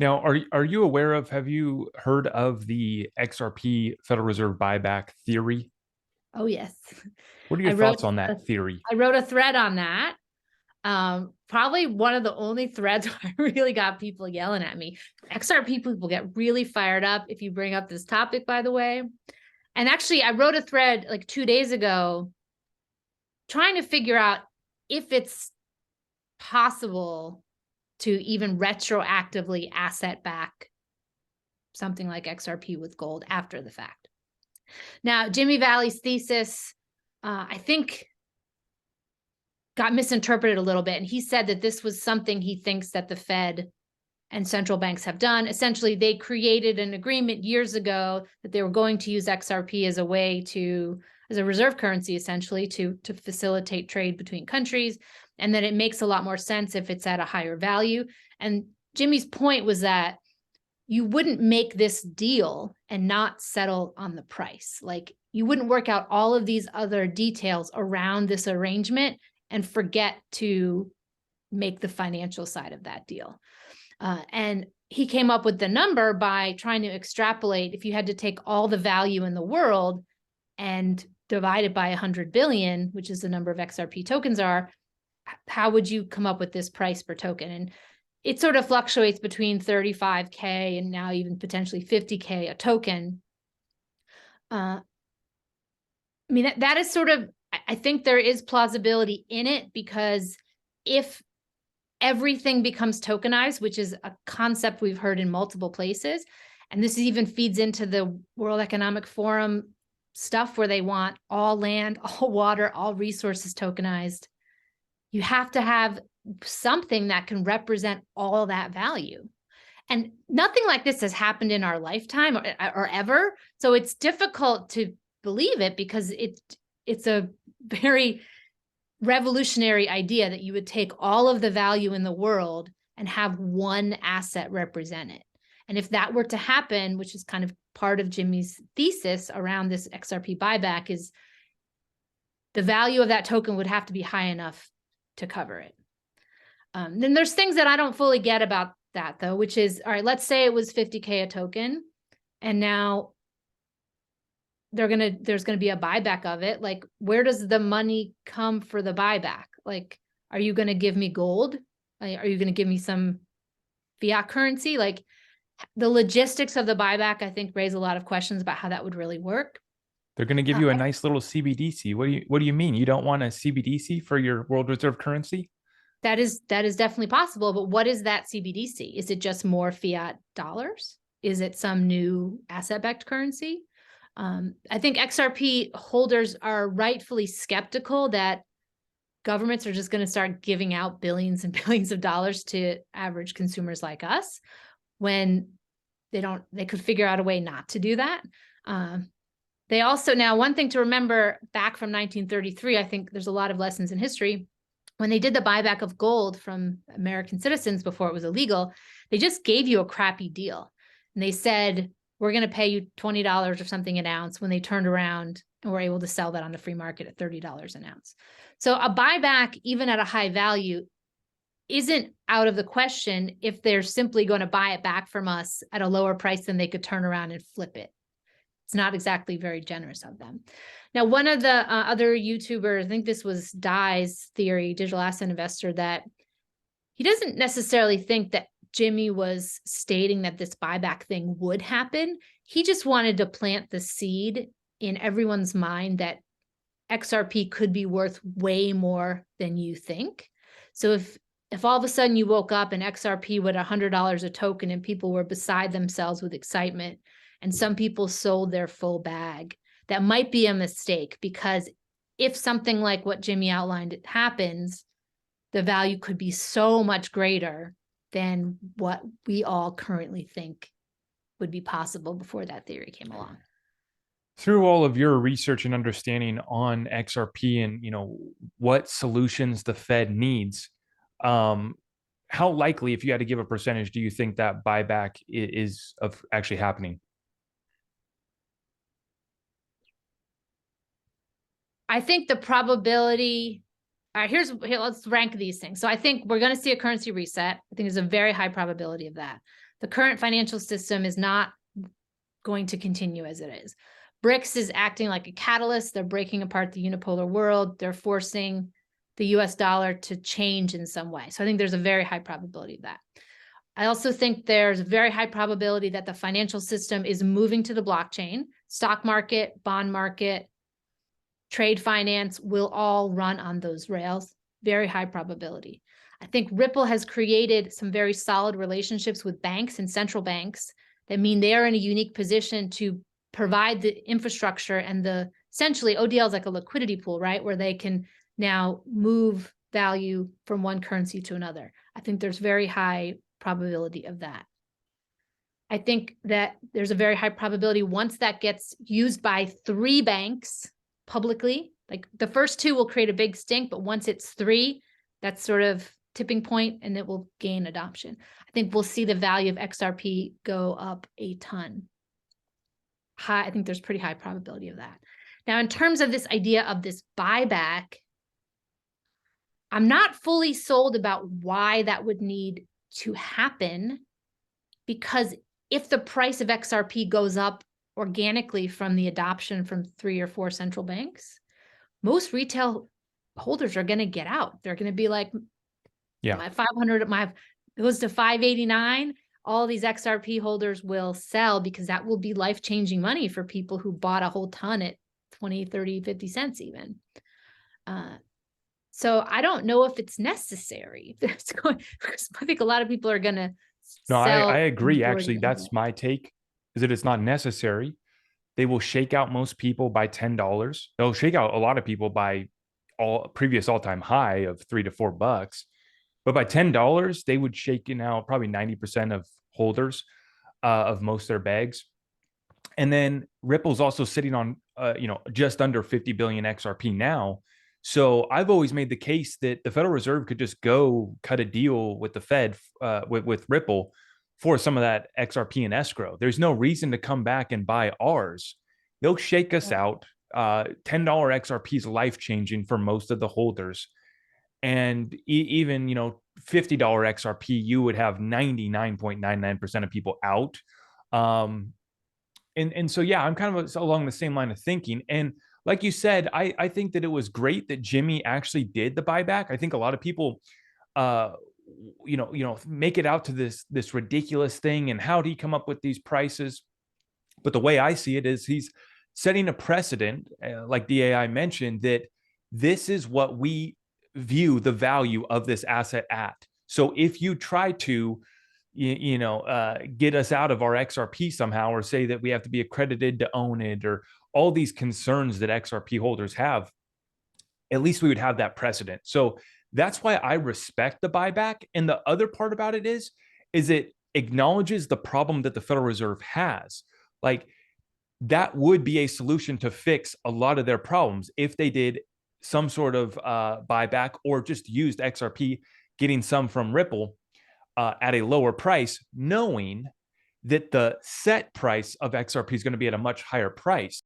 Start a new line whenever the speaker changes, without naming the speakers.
Now, are you aware of, have you heard of the XRP Federal Reserve buyback theory?
Oh, yes.
What are your
I wrote
thoughts on
a,
that theory?
I wrote a thread on that. Probably one of the only threads where I really got people yelling at me. XRP people get really fired up if you bring up this topic, by the way. And actually, I wrote a thread like 2 days ago trying to figure out if it's possible to even retroactively asset back something like XRP with gold after the fact. Now, Jimmy Valley's thesis, I think, got misinterpreted a little bit. And he said that this was something he thinks that the Fed and central banks have done. Essentially, they created an agreement years ago that they were going to use XRP as a way to, as a reserve currency, essentially, to facilitate trade between countries. And that it makes a lot more sense if it's at a higher value. And Jimmy's point was that you wouldn't make this deal and not settle on the price. Like, you wouldn't work out all of these other details around this arrangement and forget to make the financial side of that deal. And he came up with the number by trying to extrapolate. If you had to take all the value in the world and divide it by 100 billion, which is the number of XRP tokens are, how would you come up with this price per token? And it sort of fluctuates between 35K and now even potentially 50K a token. I mean, that is sort of, I think there is plausibility in it, because if everything becomes tokenized, which is a concept we've heard in multiple places, and this even feeds into the World Economic Forum stuff where they want all land, all water, all resources tokenized, you have to have something that can represent all that value. And nothing like this has happened in our lifetime or ever. So it's difficult to believe it, because it's a very revolutionary idea that you would take all of the value in the world and have one asset represent it. And if that were to happen, which is kind of part of Jimmy's thesis around this XRP buyback, is the value of that token would have to be high enough to cover it. Then there's things that I don't fully get about that, though, which is, all right, let's say it was 50K a token, and now there's gonna be a buyback of it. Like, where does the money come for the buyback? Like, are you gonna give me gold? Are you gonna give me some fiat currency? Like, the logistics of the buyback, I think, raise a lot of questions about how that would really work.
They're going to give you a nice little CBDC. What do you mean? You don't want a CBDC for your world reserve currency?
That is definitely possible, but what is that CBDC? Is it just more fiat dollars? Is it some new asset-backed currency? I think XRP holders are rightfully skeptical that governments are just going to start giving out billions and billions of dollars to average consumers like us, when they could figure out a way not to do that. They also, now, one thing to remember back from 1933, I think there's a lot of lessons in history. When they did the buyback of gold from American citizens before it was illegal, they just gave you a crappy deal. And they said, we're going to pay you $20 or something an ounce, when they turned around and were able to sell that on the free market at $30 an ounce. So a buyback, even at a high value, isn't out of the question if they're simply going to buy it back from us at a lower price than they could turn around and flip it. It's not exactly very generous of them. Now, one of the other YouTubers, I think this was Dai's theory, digital asset investor, that he doesn't necessarily think that Jimmy was stating that this buyback thing would happen. He just wanted to plant the seed in everyone's mind that XRP could be worth way more than you think. So if all of a sudden you woke up and XRP was $100 a token and people were beside themselves with excitement, and some people sold their full bag, that might be a mistake, because if something like what Jimmy outlined happens, the value could be so much greater than what we all currently think would be possible before that theory came along.
Through all of your research and understanding on XRP and what solutions the Fed needs, how likely, if you had to give a percentage, do you think that buyback is of actually happening?
I think the probability, all right, let's rank these things. So I think we're going to see a currency reset. I think there's a very high probability of that. The current financial system is not going to continue as it is. BRICS is acting like a catalyst. They're breaking apart the unipolar world. They're forcing the US dollar to change in some way. So I think there's a very high probability of that. I also think there's a very high probability that the financial system is moving to the blockchain. Stock market, bond market, trade finance will all run on those rails. Very high probability. I think Ripple has created some very solid relationships with banks and central banks that mean they are in a unique position to provide the infrastructure and the essentially ODL is like a liquidity pool, right? Where they can now move value from one currency to another. I think there's very high probability of that. I think that there's a very high probability once that gets used by 3 banks publicly, like the first 2 will create a big stink, but once it's 3, that's sort of tipping point and it will gain adoption. I think we'll see the value of XRP go up a ton. I think there's pretty high probability of that. Now, in terms of this idea of this buyback, I'm not fully sold about why that would need to happen, because if the price of XRP goes up organically from the adoption from 3 or 4 central banks, most retail holders are going to get out. They're going to be like,
Yeah.
my 500, it goes to 589. All these XRP holders will sell because that will be life-changing money for people who bought a whole ton at 20, 30, 50 cents even. So I don't know if it's necessary. Because I think a lot of people are going to
No,
sell.
I agree. Actually, that's my take, is that it's not necessary. They will shake out most people by $10. They'll shake out a lot of people by previous all-time high of $3 to $4. But by $10, they would shake out probably 90% of holders of most of their bags. And then Ripple's also sitting on, just under 50 billion XRP now. So I've always made the case that the Federal Reserve could just go cut a deal with the Fed, with Ripple, for some of that XRP in escrow. There's no reason to come back and buy ours. They'll shake us out. $10 XRP is life-changing for most of the holders. And even, $50 XRP, you would have 99.99% of people out. And so, yeah, I'm kind of along the same line of thinking. And like you said, I think that it was great that Jimmy actually did the buyback. I think a lot of people, make it out to this ridiculous thing. And how did he come up with these prices? But the way I see it is he's setting a precedent, like the AI mentioned, that this is what we view the value of this asset at. So if you try to, get us out of our XRP somehow, or say that we have to be accredited to own it, or all these concerns that XRP holders have, at least we would have that precedent. So that's why I respect the buyback. And the other part about it is it acknowledges the problem that the Federal Reserve has. Like, that would be a solution to fix a lot of their problems if they did some sort of buyback, or just used XRP, getting some from Ripple at a lower price, knowing that the set price of XRP is going to be at a much higher price.